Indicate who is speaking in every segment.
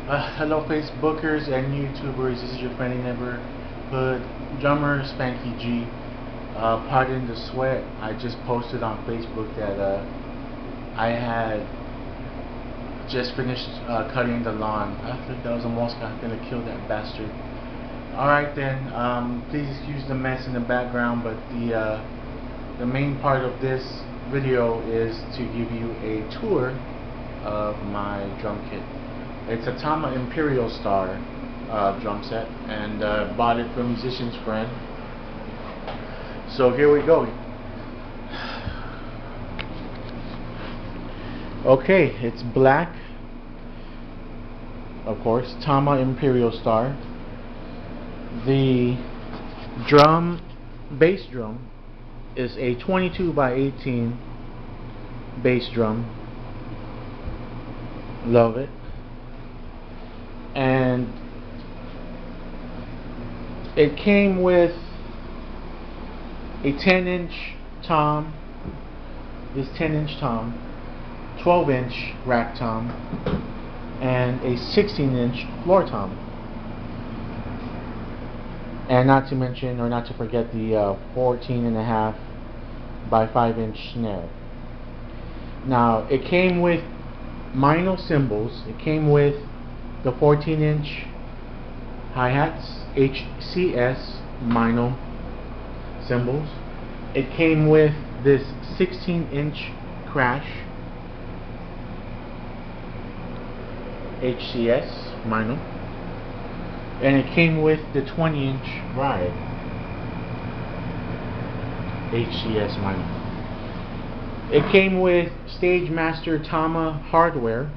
Speaker 1: Hello Facebookers and YouTubers, this is your friendly neighborhood drummer Spanky G. Pardon the sweat, I just posted on Facebook that I had just finished cutting the lawn. I think that was a mosquito, I'm gonna kill that bastard. Alright then, please excuse the mess in the background, but the main part of this video is to give you a tour of my drum kit. It's a Tama Imperialstar drum set, and bought it from a musician's friend. So here we go. Okay, it's black, of course, Tama Imperialstar. The bass drum is a 22 by 18 bass drum. Love it. And it came with a 10-inch tom, this 10-inch tom, 12-inch rack tom, and a 16-inch floor tom. And not to mention, or not to forget, the 14.5 by 5-inch snare. Now, it came with Mino cymbals. It came with the 14-inch hi-hats, HCS Mino cymbals. It came with this 16-inch crash, HCS Mino, and it came with the 20-inch ride, HCS Mino. It came with Stage Master Tama hardware.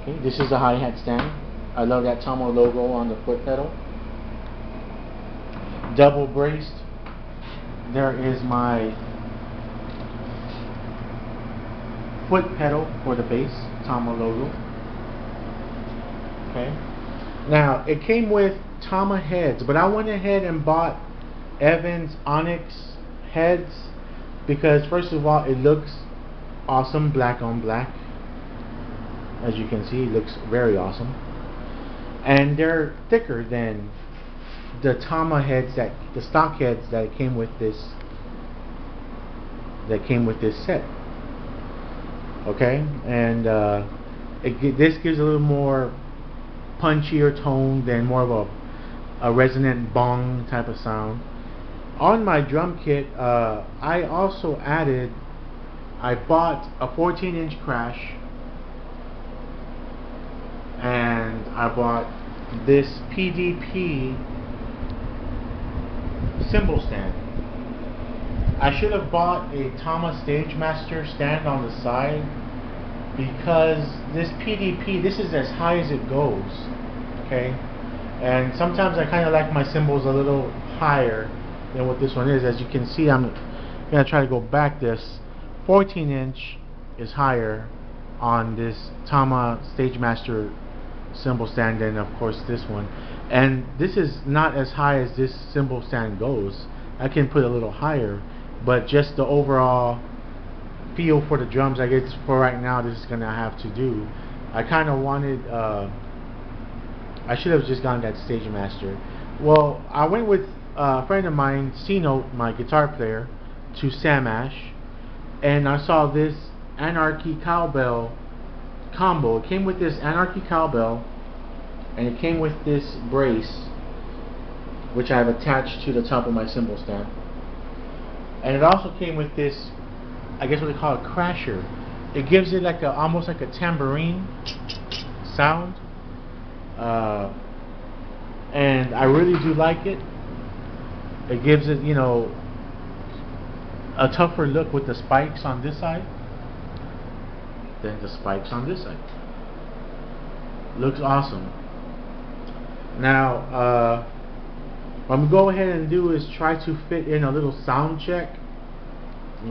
Speaker 1: Okay, this is the hi-hat stand. I love that Tama logo on the foot pedal. Double braced. There is my foot pedal for the bass, Tama logo. Okay. Now it came with Tama heads, but I went ahead and bought Evans Onyx heads because, first of all, it looks awesome, black on black. As you can see, it looks very awesome, and they're thicker than the Tama heads, the stock heads that came with this set. Okay, and this gives a little more punchier tone than more of a resonant bong type of sound. On my drum kit, I also I bought a 14-inch crash, and I bought this PDP cymbal stand. I should have bought a Tama Stage Master stand on the side, because this PDP, this is as high as it goes. Okay, and sometimes I kind of like my cymbals a little higher than what this one is. As you can see, I'm gonna try to go back. This 14-inch is higher on this Tama Stage Master cymbal stand than, of course, this one. And this is not as high as this cymbal stand goes. I can put a little higher, but just the overall feel for the drums, I guess for right now, this is gonna have to do. I kind of wanted, I should have just gone that Stage Master. Well, I went with a friend of mine, C-Note, my guitar player, to Samash, and I saw this Anarchy cowbell combo. It came with this Anarchy cowbell, and it came with this brace, which I have attached to the top of my cymbal stand. And it also came with this, I guess what they call a crasher. It gives it like almost like a tambourine sound, and I really do like it. It gives it, you know, a tougher look with the spikes on this side than the spikes on this side. Looks awesome. Now, what I'm going to go ahead and do is try to fit in a little sound check.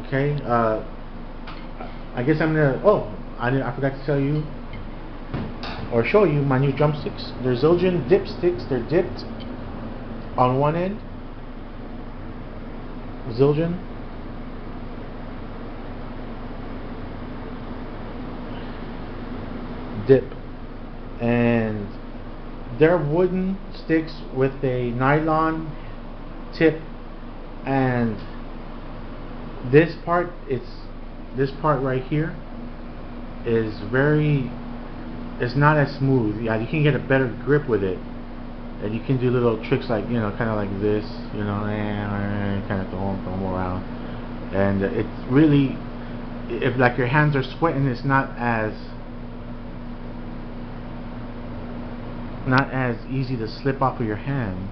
Speaker 1: Okay, I guess I'm gonna. Oh, I forgot to tell you or show you my new drumsticks. They're Zildjian dipsticks. They're dipped on one end. Zildjian. dip, and they're wooden sticks with a nylon tip, and this part right here is not as smooth. Yeah, you can get a better grip with it, and you can do little tricks like, you know, kind of like this, you know, and kind of throw them around, and it's really, if like your hands are sweating, it's not as easy to slip off of your hand.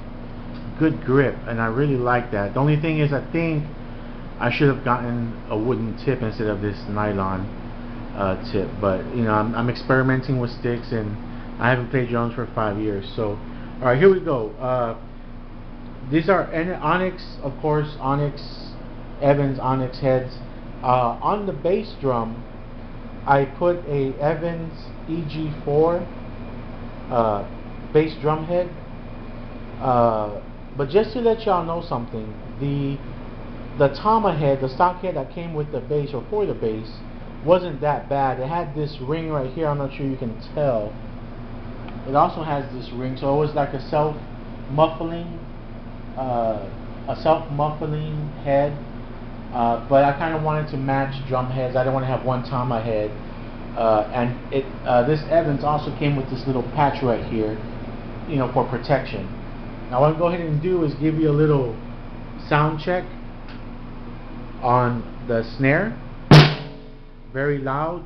Speaker 1: Good grip, and I really like that. The only thing is, I think I should have gotten a wooden tip instead of this nylon tip, but you know, I'm experimenting with sticks, and I haven't played drums for 5 years. So alright, here we go. These are Onyx, of course, Evans Onyx heads. On the bass drum, I put a Evans EG4 bass drum head. But just to let y'all know something, the Tama head, the stock head that came with the bass, or for the bass, wasn't that bad. It had this ring right here. I'm not sure you can tell. It also has this ring, so it was like a self-muffling head. But I kind of wanted to match drum heads. I didn't want to have one Tama head. And this Evans also came with this little patch right here, you know, for protection. Now what I'll go ahead and do is give you a little sound check on the snare. Very loud.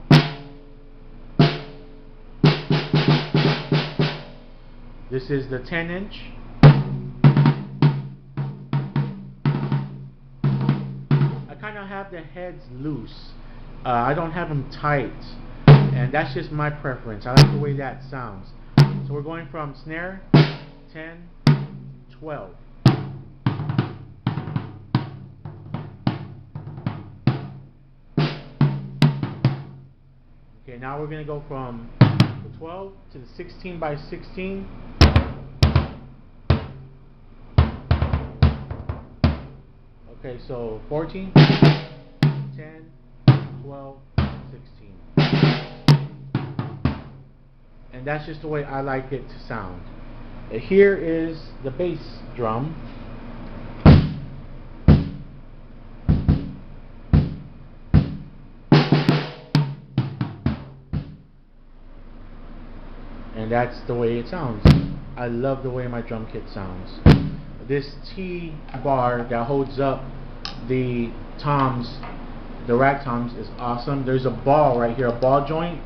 Speaker 1: This is the 10-inch. I kind of have the heads loose. I don't have them tight, and that's just my preference. I like the way that sounds. So we're going from snare 10, 12. Okay, now we're going to go from the 12 to the 16 by 16. Okay, so 14, 10, 12, 16. And that's just the way I like it to sound. Here is the bass drum. And that's the way it sounds. I love the way my drum kit sounds. This T bar that holds up the toms, the rack toms, is awesome. There's a ball right here, a ball joint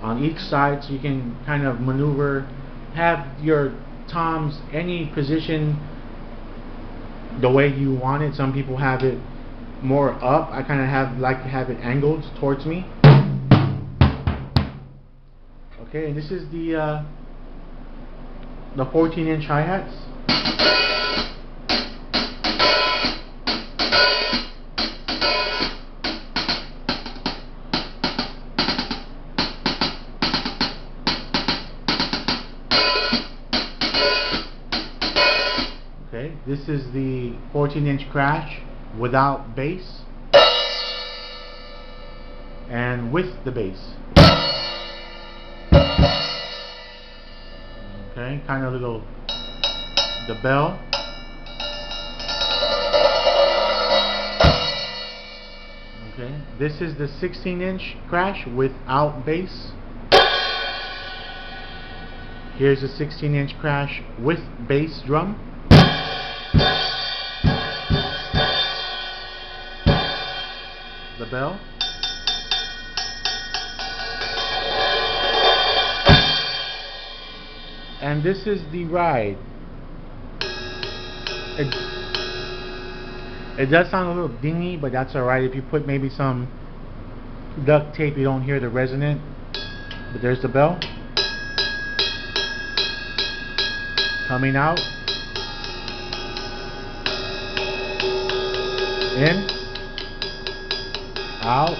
Speaker 1: on each side, so you can kind of maneuver, have your toms any position the way you want it. Some people have it more up. I kind of like to have it angled towards me. Okay, and this is the 14-inch hi-hats. Okay, this is the 14-inch crash without bass and with the bass. Okay, kind of little, the bell. Okay, this is the 16-inch crash without bass. Here's a 16-inch crash with bass drum. The bell. And this is the ride. It does sound a little dingy, but that's alright. If you put maybe some duct tape, you don't hear the resonant. But there's the bell. Coming out. In. Out.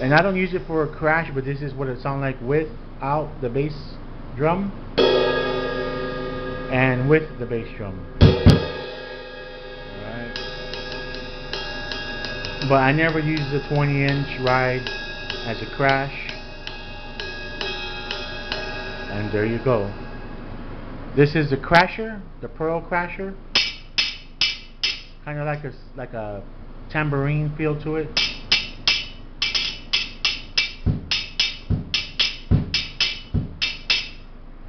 Speaker 1: And I don't use it for a crash, but this is what it sounds like without the bass drum and with the bass drum. Alright. But I never use the 20-inch ride as a crash. And there you go. This is the crasher, the pearl crasher. Kind of like a tambourine feel to it.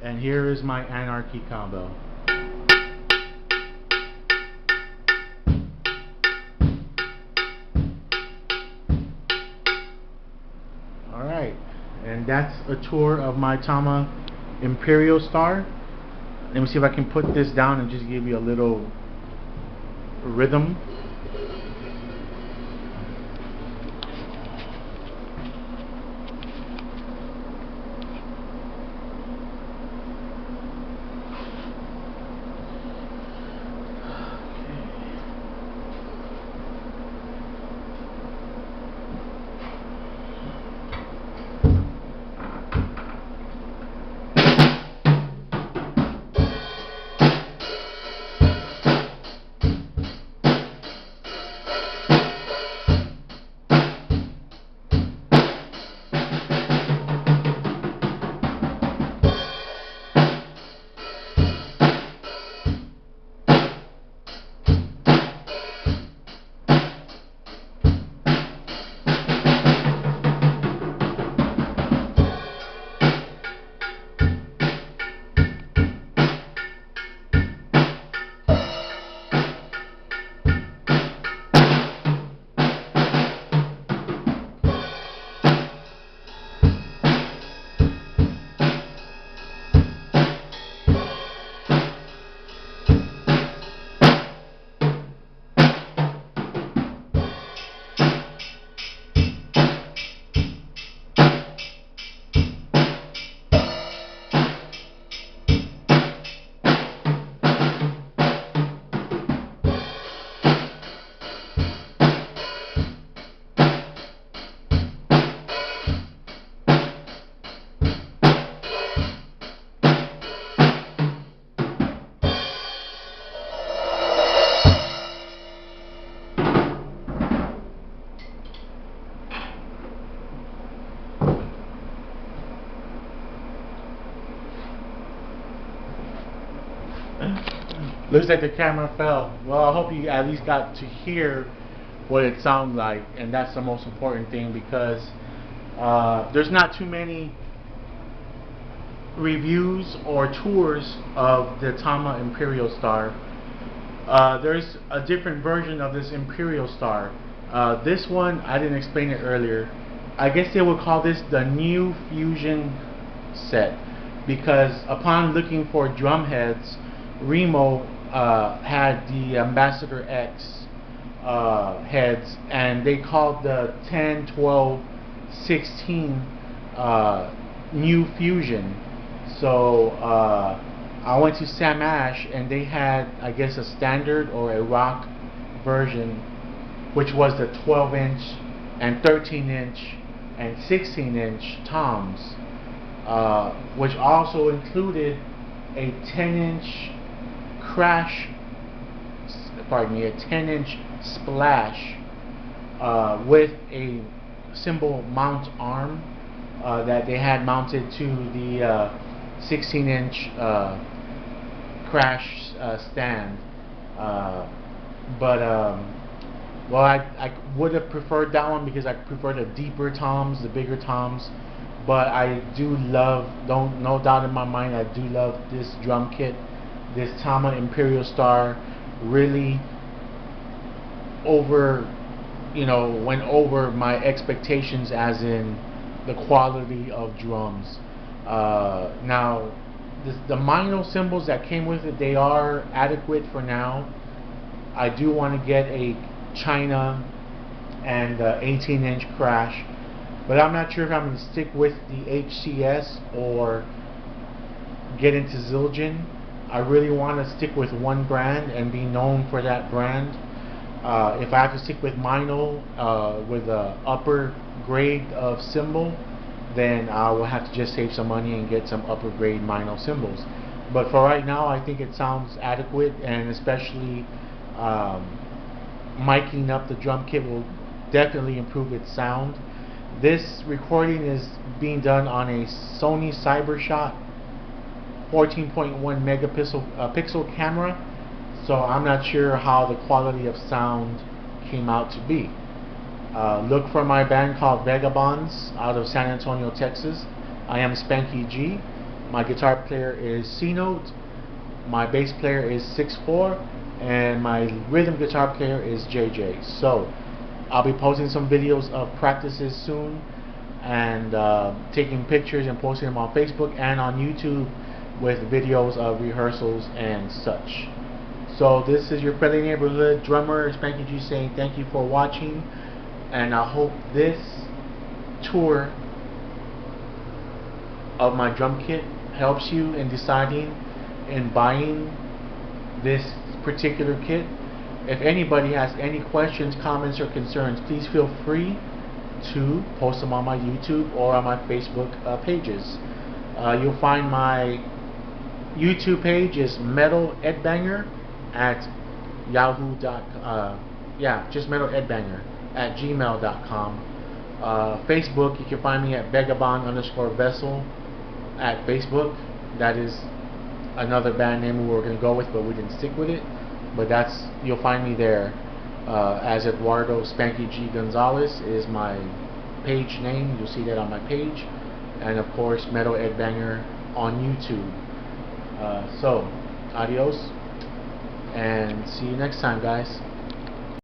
Speaker 1: And here is my Anarchy combo. Alright, and that's a tour of my Tama Imperialstar. Let me see if I can put this down and just give you a little rhythm. Looks like the camera fell. Well, I hope you at least got to hear what it sounds like, and that's the most important thing, because there's not too many reviews or tours of the Tama Imperialstar. There's a different version of this Imperialstar. This one, I didn't explain it earlier. I guess they would call this the new fusion set, because upon looking for drum heads, Remo had the Ambassador X heads, and they called the 10, 12, 16 new fusion. So I went to Sam Ash, and they had, I guess, a standard or a rock version, which was the 12-inch and 13-inch and 16-inch toms, which also included a 10-inch crash, pardon me, a 10-inch splash with a cymbal mount arm that they had mounted to the 16-inch crash stand. Well, I would have preferred that one because I prefer the deeper toms, the bigger toms. But I do love, no doubt in my mind, I do love this drum kit. This Tama Imperialstar really went over my expectations, as in the quality of drums. Now, the Mino cymbals that came with it, they are adequate for now. I do want to get a China and 18-inch crash, but I'm not sure if I'm going to stick with the HCS or get into Zildjian. I really want to stick with one brand and be known for that brand. If I have to stick with Mino with an upper grade of cymbal, then I will have to just save some money and get some upper grade Mino cymbals. But for right now, I think it sounds adequate, and especially miking up the drum kit will definitely improve its sound. This recording is being done on a Sony CyberShot 14.1 megapixel pixel camera, so I'm not sure how the quality of sound came out to be. Look for my band called Vagabonds out of San Antonio, Texas. I am Spanky G. My guitar player is C Note. My bass player is 6'4", and my rhythm guitar player is JJ. So I'll be posting some videos of practices soon, and taking pictures and posting them on Facebook and on YouTube with videos of rehearsals and such. So this is your friendly neighborhood drummer Spanky G saying thank you for watching, and I hope this tour of my drum kit helps you in deciding in buying this particular kit. If anybody has any questions, comments, or concerns, please feel free to post them on my YouTube or on my Facebook pages. You'll find my YouTube page is Metal Edbanger at just Metal Edbanger at gmail.com. Facebook, you can find me at Vagabond_Vessel at Facebook. That is another band name we were going to go with, but we didn't stick with it. But you'll find me there. As Eduardo Spanky G Gonzalez is my page name. You'll see that on my page, and of course Metal Edbanger on YouTube. So adios, and see you next time, guys.